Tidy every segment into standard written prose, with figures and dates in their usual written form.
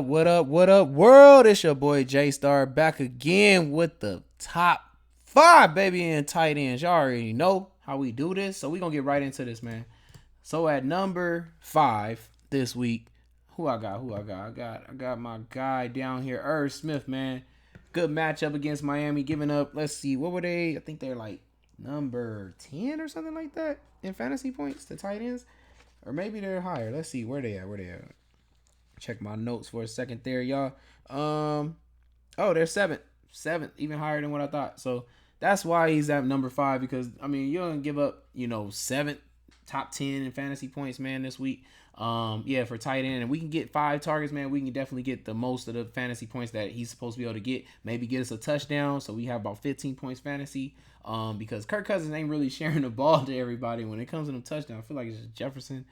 What up, world? It's your boy Jaystar back again with the top five, baby, in tight ends. Y'all already know how we do this, so we going to get right into this, man. So at number five this week, who I got? I got my guy down here, Irv Smith, man. Good matchup against Miami, giving up, let's see, what were they? I think they're like number 10 or something like that in fantasy points to tight ends. Or maybe they're higher. Let's see, where they at? Check my notes for a second there, y'all. Oh, they're seventh, even higher than what I thought. So that's why he's at number five, because I mean you don't give up, seventh, top 10 in fantasy points, man, this week. Yeah, for tight end, and we can get 5 targets, man. We can definitely get the most of the fantasy points that he's supposed to be able to get. Maybe get us a touchdown, so we have about 15 points fantasy. Because Kirk Cousins ain't really sharing the ball to everybody when it comes to them touchdowns. I feel like it's just Jefferson.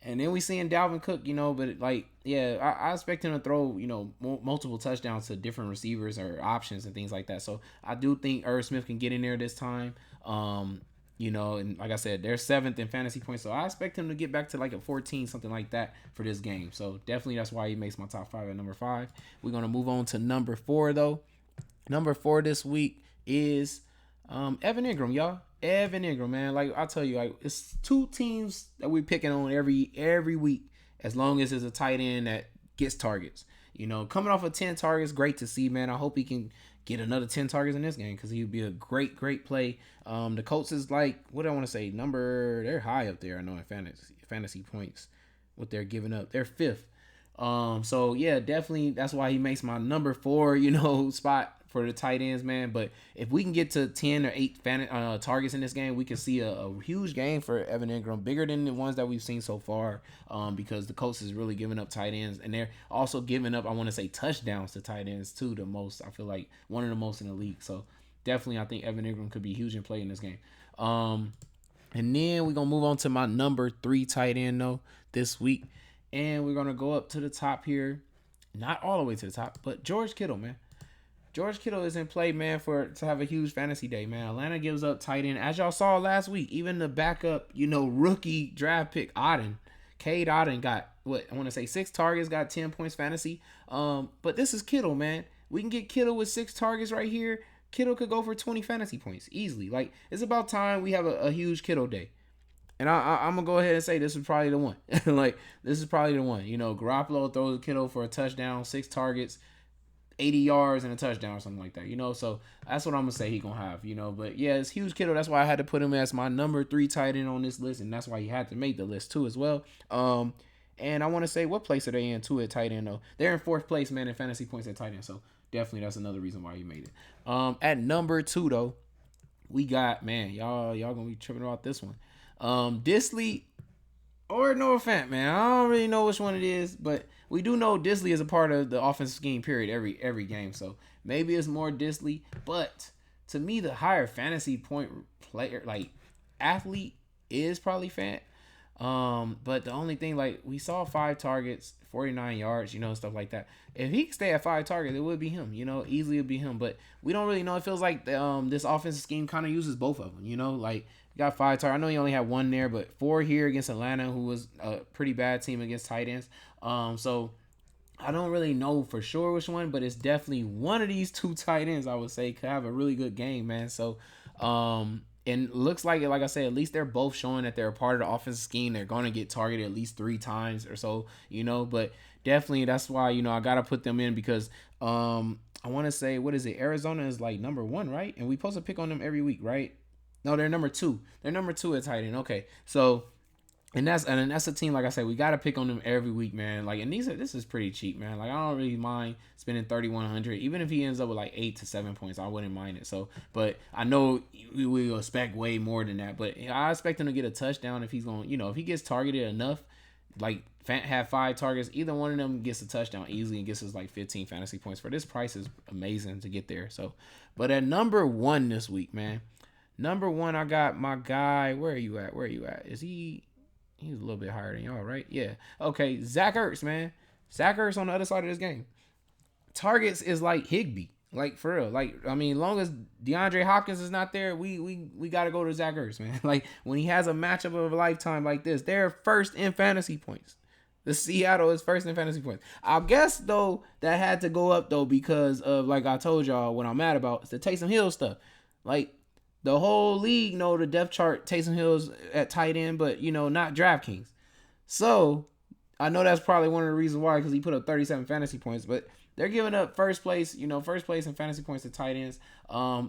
And then we seeing Dalvin Cook, but I expect him to throw, multiple touchdowns to different receivers or options and things like that. So I do think Irv Smith can get in there this time. And like I said, they're seventh in fantasy points. So I expect him to get back to like a 14, something like that for this game. So definitely that's why he makes my top five at number five. We're going to move on to number four, though. Number four this week is Evan Ingram, y'all. Evan Ingram, man. Like I tell you, like it's two teams that we picking on every week, as long as it's a tight end that gets targets. Coming off of 10 targets, great to see, man. I hope he can get another 10 targets in this game, because he would be a great play. The Colts is like, what do I want to say? They're high up there. I know in fantasy points, what they're giving up. They're fifth. So yeah, definitely that's why he makes my number four, spot for the tight ends, man. But if we can get to 10 or 8 targets in this game, we can see a huge game for Evan Ingram, bigger than the ones that we've seen so far, because the Colts is really giving up tight ends, and they're also giving up, I want to say, touchdowns to tight ends too, the most. I feel like one of the most in the league. So definitely I think Evan Ingram could be huge in play in this game. And then we're going to move on to my number 3 tight end, though, this week. And we're going to go up to the top here. Not all the way to the top, but George Kittle, man. George Kittle is in play, man, to have a huge fantasy day, man. Atlanta gives up tight end. As y'all saw last week, even the backup, rookie draft pick, Cade Otton got, I want to say 6 targets, got 10 points fantasy. But this is Kittle, man. We can get Kittle with 6 targets right here. Kittle could go for 20 fantasy points easily. Like, it's about time we have a huge Kittle day. And I'm going to go ahead and say this is probably the one. This is probably the one. Garoppolo throws Kittle for a touchdown, 6 targets, 80 yards and a touchdown or something like that, so that's what I'm gonna say he gonna have, but yeah, it's huge Kittle. That's why I had to put him as my number 3 tight end on this list, and that's why he had to make the list too as well. And I want to say, what place are they in too at tight end though? They're in 4th place, man, in fantasy points at tight end, so definitely that's another reason why he made it. At number 2 though, we got, man, y'all gonna be tripping about this one. Disley or Noah Fant, man. I don't really know which one it is, but we do know Disley is a part of the offensive scheme, period, every game. So maybe it's more Disley. But to me, the higher fantasy point player, like athlete, is probably Fant. But the only thing, like, we saw 5 targets, 49 yards, stuff like that. If he could stay at 5 targets, it would be him, easily would be him. But we don't really know. It feels like this offensive scheme kind of uses both of them, like, got 5 targets. I know he only had 1 there, but 4 here against Atlanta, who was a pretty bad team against tight ends. So I don't really know for sure which one, but it's definitely one of these 2 tight ends, I would say, could have a really good game, man. So, and looks like I said, at least they're both showing that they're a part of the offensive scheme. They're going to get targeted at least 3 times or so, but definitely that's why, I got to put them in, because, I want to say, what is it? Arizona is like number 1, right? And we supposed to pick on them every week, right? No, they're number 2. They're number 2 at tight end. Okay. So, and that's a team, like I said, we got to pick on them every week, man. Like, and this is pretty cheap, man. Like, I don't really mind spending 3,100. Even if he ends up with like 8 to 7 points, I wouldn't mind it. So, but I know we expect way more than that. But I expect him to get a touchdown if he's going, if he gets targeted enough. Like, Fant had 5 targets. Either one of them gets a touchdown easily and gets us like 15 fantasy points. For this price is amazing to get there. So, but at number 1 this week, man. Number 1, I got my guy. Where are you at? Is he? He's a little bit higher than y'all, right? Yeah. Okay, Zach Ertz, man. Zach Ertz on the other side of this game. Targets is like Higbee. Like, for real. Like, I mean, long as DeAndre Hopkins is not there, we got to go to Zach Ertz, man. Like, when he has a matchup of a lifetime like this, they're first in fantasy points. The Seattle is first in fantasy points. I guess though that had to go up though because of, like I told y'all, what I'm mad about is the Taysom Hill stuff. Like the whole league know the depth chart, Taysom Hill's at tight end, but not Draftkings. So I know that's probably one of the reasons why, because he put up 37 fantasy points, but they're giving up first place in fantasy points to tight ends.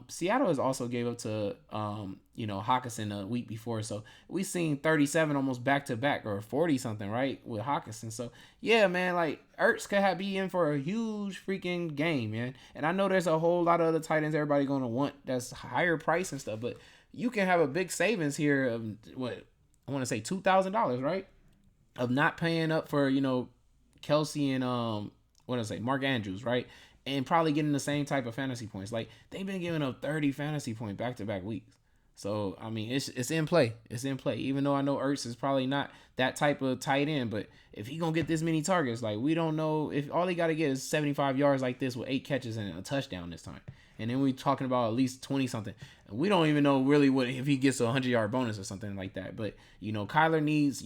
Seattle has also gave up to Hawkinson a week before, so we seen 37 almost back to back, or 40 something, right, with Hawkinson. So yeah, man, like Ertz could be in for a huge freaking game, man. And I know there's a whole lot of other tight ends everybody gonna want that's higher price and stuff, but you can have a big savings here of what I want to say $2,000, right? Of not paying up for Kelsey and what did I say, Mark Andrews, right? And probably getting the same type of fantasy points. Like they've been giving up 30 fantasy point back to back weeks. So I mean, it's in play. It's in play. Even though I know Ertz is probably not that type of tight end, but if he gonna get this many targets, like we don't know if all he got to get is 75 yards like this with 8 catches and a touchdown this time. And then we talking about at least 20 something. And we don't even know really what if he gets a 100-yard bonus or something like that. But Kyler needs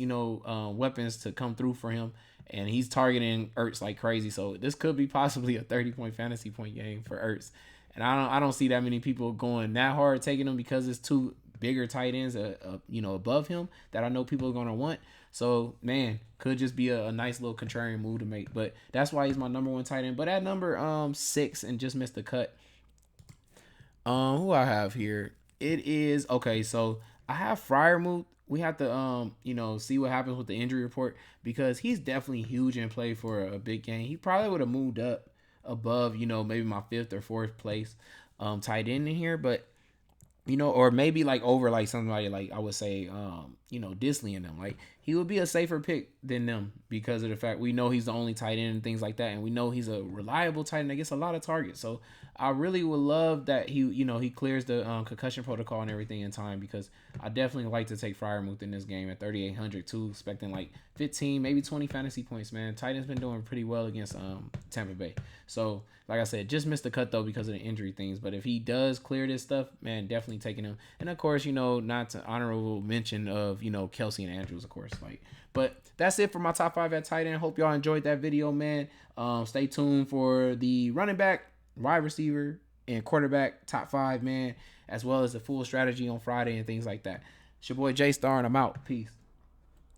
weapons to come through for him, and he's targeting Ertz like crazy. So this could be possibly a 30-point fantasy point game for Ertz. And I don't see that many people going that hard taking him because it's two bigger tight ends above him that I know people are gonna want. So man, could just be a nice little contrarian move to make. But that's why he's my number 1 tight end. But at number 6 and just missed the cut. Who I have here? It is okay. So I have Fryermuth. We have to see what happens with the injury report, because he's definitely huge in play for a big game. He probably would have moved up above maybe my 5th or 4th place tight end in here, but or maybe like over like somebody like I would say Disley and them. Like he would be a safer pick than them because of the fact we know he's the only tight end and things like that, and we know he's a reliable tight end that gets a lot of targets. So I really would love that he clears the concussion protocol and everything in time, because I definitely like to take Fryermuth in this game at 3,800 too, expecting like 15 maybe 20 fantasy points. Man, tight end's been doing pretty well against Tampa Bay. So like I said, just missed the cut though because of the injury things. But if he does clear this stuff, man, definitely taking him. And of course, not to honorable mention of Kelsey and Andrews, of course. But that's it for my top 5 at tight end. Hope y'all enjoyed that video, man. Stay tuned for the running back, wide receiver, and quarterback top 5, man, as well as the full strategy on Friday and things like that. It's your boy Jaystar, and I'm out. Peace.